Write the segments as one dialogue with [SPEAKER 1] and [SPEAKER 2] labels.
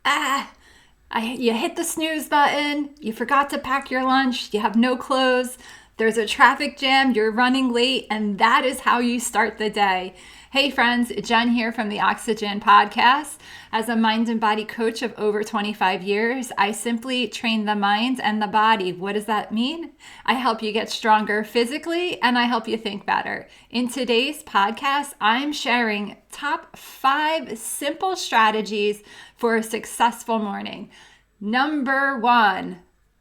[SPEAKER 1] you hit the snooze button, you forgot to pack your lunch, you have no clothes, there's a traffic jam, you're running late, and that is how you start the day. Hey friends, Jenn here from the Oxijen Podcast. As a mind and body coach of over 25 years, I simply train the mind and the body. What does that mean? I help you get stronger physically and I help you think better. In today's podcast, I'm sharing top 5 simple strategies for a successful morning. Number 1,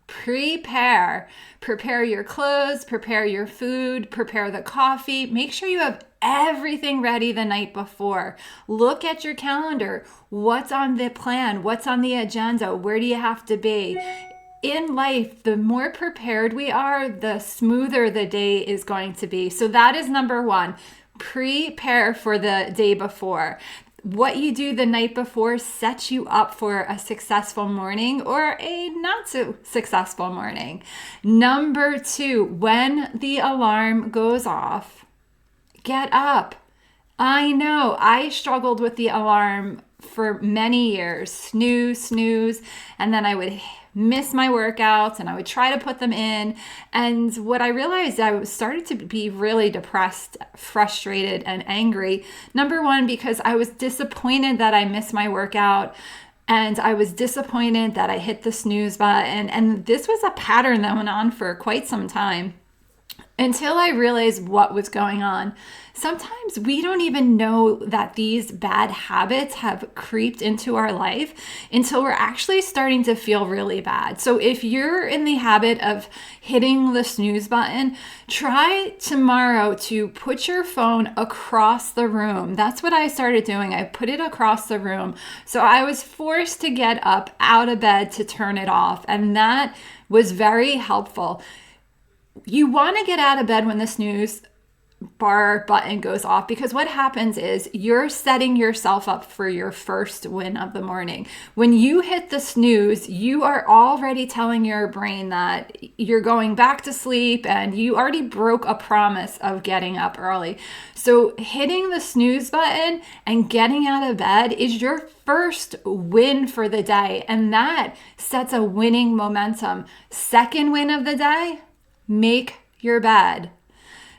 [SPEAKER 1] prepare. Prepare your clothes, prepare your food, prepare the coffee. Make sure you have everything ready the night before. Look at your calendar. What's on the plan? What's on the agenda? Where do you have to be? In life, the more prepared we are, the smoother the day is going to be. So that is number 1. Prepare for the day before. What you do the night before sets you up for a successful morning or a not so successful morning. Number 2, when the alarm goes off, get up. I know I struggled with the alarm for many years, snooze, and then I would miss my workouts and I would try to put them in. And what I realized, I started to be really depressed, frustrated, and angry. Number 1, because I was disappointed that I missed my workout. And I was disappointed that I hit the snooze button. And this was a pattern that went on for quite some time until I realized what was going on. Sometimes we don't even know that these bad habits have creeped into our life until we're actually starting to feel really bad. So if you're in the habit of hitting the snooze button, try tomorrow to put your phone across the room. That's what I started doing. I put it across the room. So I was forced to get up out of bed to turn it off. And that was very helpful. You want to get out of bed when the snooze bar button goes off, because what happens is you're setting yourself up for your first win of the morning. When you hit the snooze, you are already telling your brain that you're going back to sleep and you already broke a promise of getting up early. So hitting the snooze button and getting out of bed is your first win for the day, and that sets a winning momentum. Second win of the day, make your bed.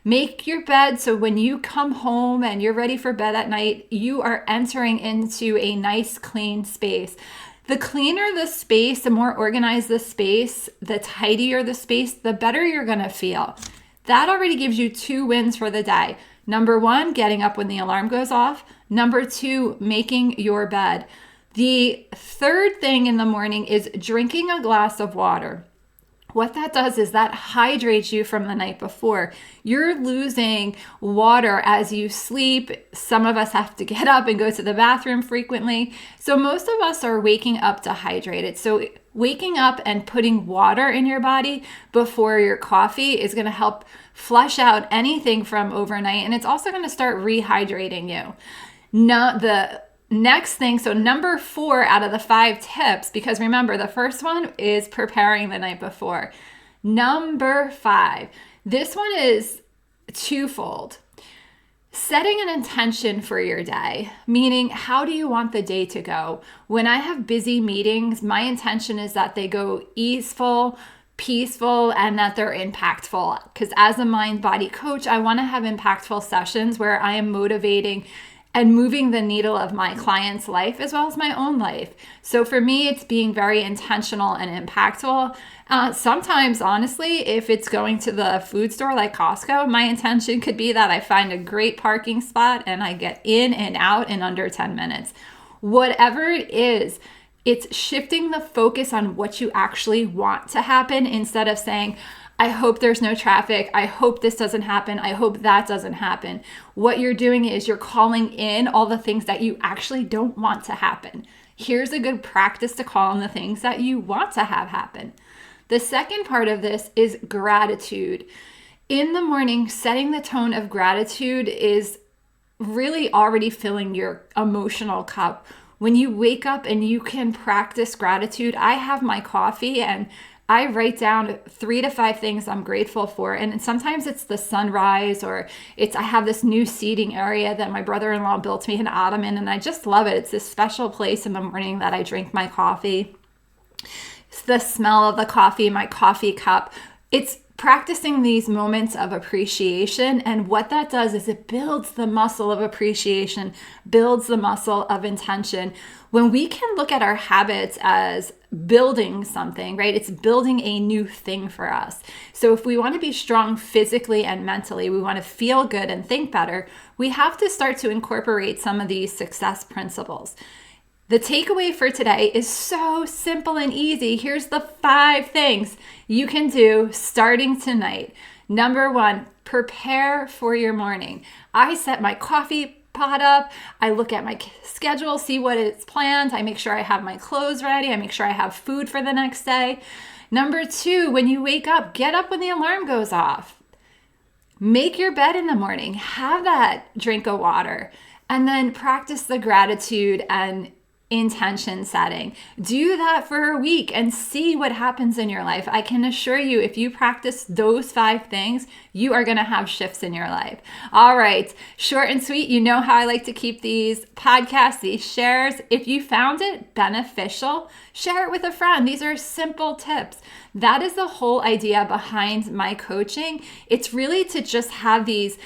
[SPEAKER 1] Make your bed so when you come home and you're ready for bed at night, you are entering into a nice, clean space. The cleaner the space, the more organized the space, the tidier the space, the better you're going to feel. That already gives you 2 wins for the day. Number 1, getting up when the alarm goes off. Number 2, making your bed. The third thing in the morning is drinking a glass of water. What that does is that hydrates you from the night before. You're losing water as you sleep. Some of us have to get up and go to the bathroom frequently. So most of us are waking up dehydrated. So waking up and putting water in your body before your coffee is going to help flush out anything from overnight. And it's also going to start rehydrating you. Next thing, so number 4 out of the 5 tips, because remember the first one is preparing the night before. Number 5, this one is twofold. Setting an intention for your day, meaning how do you want the day to go? When I have busy meetings, my intention is that they go easeful, peaceful, and that they're impactful. Because as a mind-body coach, I want to have impactful sessions where I am motivating and moving the needle of my client's life as well as my own life. So for me, it's being very intentional and impactful. Sometimes, honestly, if it's going to the food store like Costco, my intention could be that I find a great parking spot and I get in and out in under 10 minutes. Whatever it is, it's shifting the focus on what you actually want to happen instead of saying, I hope there's no traffic. I hope this doesn't happen. I hope that doesn't happen. What you're doing is you're calling in all the things that you actually don't want to happen. Here's a good practice to call in the things that you want to have happen. The second part of this is gratitude. In the morning, setting the tone of gratitude is really already filling your emotional cup. When you wake up and you can practice gratitude, I have my coffee and I write down 3 to 5 things I'm grateful for. And sometimes it's the sunrise, or I have this new seating area that my brother-in-law built me an ottoman, and I just love it. It's this special place in the morning that I drink my coffee. It's the smell of the coffee, my coffee cup. It's practicing these moments of appreciation, and what that does is it builds the muscle of appreciation, builds the muscle of intention. When we can look at our habits as building something, right? It's building a new thing for us. So if we want to be strong physically and mentally, we want to feel good and think better, we have to start to incorporate some of these success principles. The takeaway for today is so simple and easy. Here's the 5 things you can do starting tonight. Number 1, prepare for your morning. I set my coffee pot up. I look at my schedule, see what it's planned. I make sure I have my clothes ready. I make sure I have food for the next day. Number 2, when you wake up, get up when the alarm goes off. Make your bed in the morning. Have that drink of water. And then practice the gratitude and intention setting. Do that for a week and see what happens in your life. I can assure you, if you practice those 5 things, you are going to have shifts in your life. All right, short and sweet. You know how I like to keep these podcasts, these shares. If you found it beneficial, share it with a friend. These are simple tips. That is the whole idea behind my coaching. It's really to just have these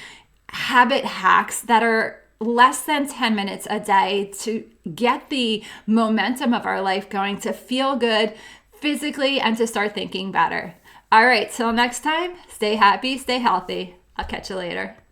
[SPEAKER 1] habit hacks that are less than 10 minutes a day to get the momentum of our life going, to feel good physically and to start thinking better. All right, till next time, stay happy, stay healthy. I'll catch you later.